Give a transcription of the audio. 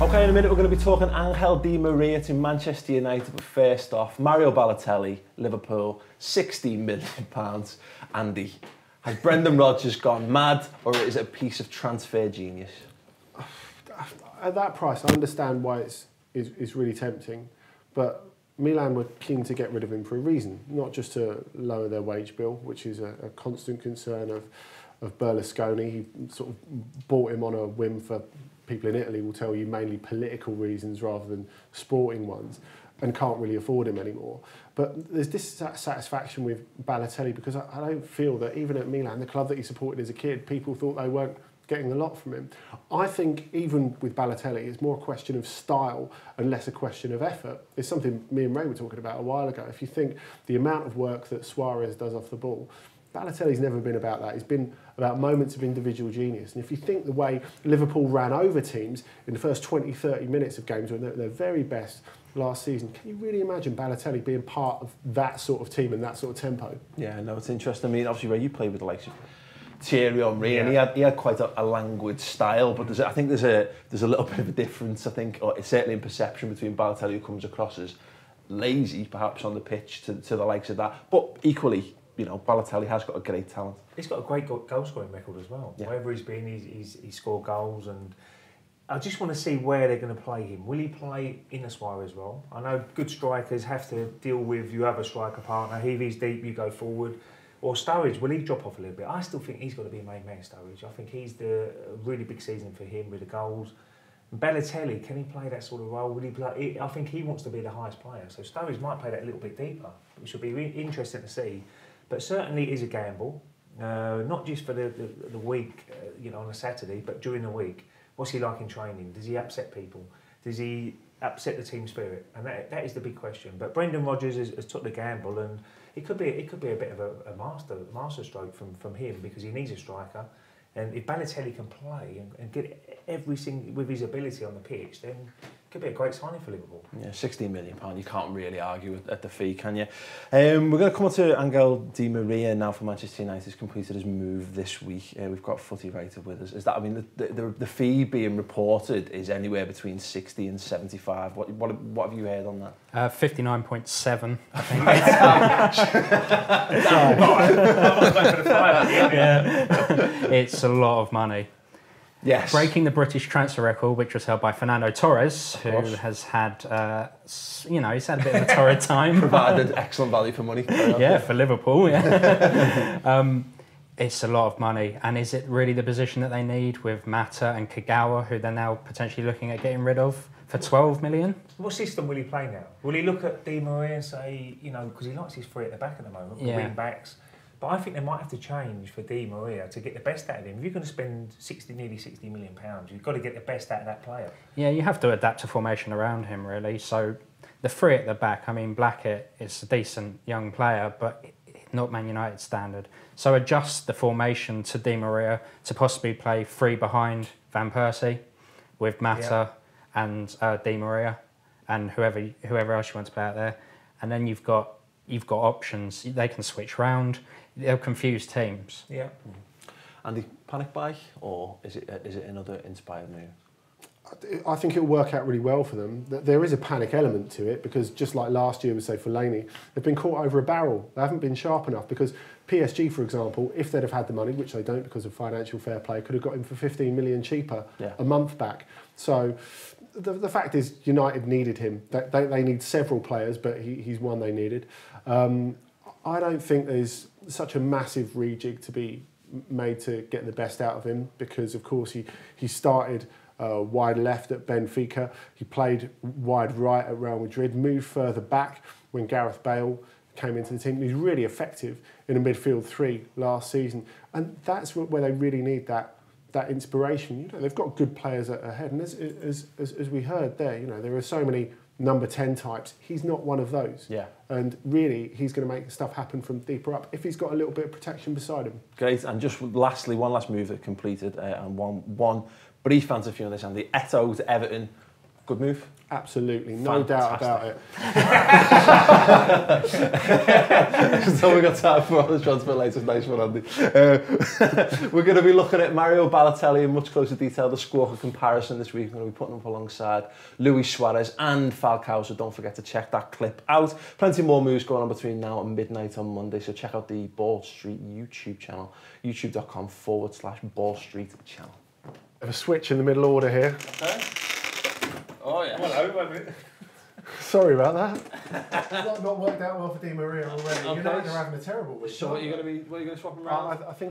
Okay, in a minute we're going to be talking Angel Di Maria to Manchester United, but first off, Mario Balotelli, Liverpool, £16 million. Andy, has Brendan Rodgers gone mad, or is it a piece of transfer genius? At that price, I understand why it's really tempting, but Milan were keen to get rid of him for a reason, not just to lower their wage bill, which is a constant concern of Berlusconi. He sort of bought him on a whim for, people in Italy will tell you, mainly political reasons rather than sporting ones, and can't really afford him anymore. But there's dissatisfaction with Balotelli because I don't feel that even at Milan, the club that he supported as a kid, people thought they weren't getting a lot from him. I think even with Balotelli, it's more a question of style and less a question of effort. It's something me and Ray were talking about a while ago. If you think the amount of work that Suarez does off the ball, Balotelli's never been about that. He's been about moments of individual genius. And if you think the way Liverpool ran over teams in the first 20, 30 minutes of games when they're at their very best last season, can you really imagine Balotelli being part of that sort of team and that sort of tempo? Yeah, no, it's interesting. I mean, obviously, Ray, you played with the likes of Thierry Henry, and he had quite a languid style, but I think there's a little bit of a difference, I think, or certainly in perception, between Balotelli, who comes across as lazy, perhaps, on the pitch, to the likes of that. But equally, you know, Balotelli has got a great talent. He's got a great goal-scoring record as well. Yeah. Wherever he's been, he's scored goals, and I just want to see where they're going to play him. Will he play in a Suarez role? I know good strikers have to deal with, you have a striker partner, if he's deep, you go forward. Or Sturridge, will he drop off a little bit? I still think he's got to be a main man, Sturridge. I think he's the really big season for him with the goals. Balotelli, can he play that sort of role? Will he play? I think he wants to be the highest player, so Sturridge might play that a little bit deeper, which will be really interesting to see. But certainly it is a gamble, not just for the week, you know, on a Saturday, but during the week. What's he like in training? Does he upset people? Does he upset the team spirit? And that is the big question. But Brendan Rodgers has took the gamble, and it could be a bit of a master stroke from him, because he needs a striker. And if Balotelli can play and get everything with his ability on the pitch, then it could be a great signing for Liverpool. Yeah, £16 million. You can't really argue at the fee, can you? We're going to come on to Angel Di Maria now for Manchester United. He's completed his move this week. We've got Footy Rated with us. Is that, I mean, the fee being reported is anywhere between 60 and 75. What have you heard on that? 59.7, I think. It's a lot of money. Yes. Breaking the British transfer record, which was held by Fernando Torres, who has had, he's had a bit of a torrid time. Provided excellent value for money. Yeah, for Liverpool, yeah. It's a lot of money. And is it really the position that they need with Mata and Kagawa, who they're now potentially looking at getting rid of for 12 million? What system will he play now? Will he look at Di Maria and say, you know, because he likes his three at the back at the moment, wing backs. But I think they might have to change for Di Maria to get the best out of him. If you're going to spend nearly £60 million, you've got to get the best out of that player. Yeah, you have to adapt to formation around him, really. So the three at the back, I mean, Blackett is a decent young player, but not Man United standard. So adjust the formation to Di Maria to possibly play three behind Van Persie with Mata and Di Maria and whoever else you want to play out there. And then you've got options. They can switch round. They'll confuse teams. Yeah. Andy, panic buy, or is it another inspired move? I think it'll work out really well for them. There is a panic element to it, because just like last year with, say, Fellaini, they've been caught over a barrel. They haven't been sharp enough, because PSG, for example, if they'd have had the money, which they don't because of financial fair play, could have got him for 15 million cheaper a month back. So the fact is, United needed him. They need several players, but he's one they needed. I don't think there's such a massive rejig to be made to get the best out of him, because, of course, he started wide left at Benfica. He played wide right at Real Madrid, moved further back when Gareth Bale came into the team. He's really effective in a midfield three last season, and that's where they really need that inspiration. You know, they've got good players ahead, and as we heard there, you know, there are so many number 10 types. He's not one of those. Yeah. And really, he's going to make stuff happen from deeper up if he's got a little bit of protection beside him. Great. And just lastly, one last move that completed, and one brief answer for you on this, Andy. Eto'o to Everton. Good move. Absolutely, no doubt about it. That's all we got time for on the transfer latest. Nice one, Andy. We're going to be looking at Mario Balotelli in much closer detail. The Squawker comparison this week. We're going to be putting him up alongside Luis Suarez and Falcao. So don't forget to check that clip out. Plenty more moves going on between now and midnight on Monday. So check out the Ball Street YouTube channel. YouTube.com/Ball Street channel. Have a switch in the middle order here. Okay. Oh yeah. Hello, Sorry about that. It's not worked out well for Di Maria already. Okay. United are having a terrible week. So what are you going to swap him around? I think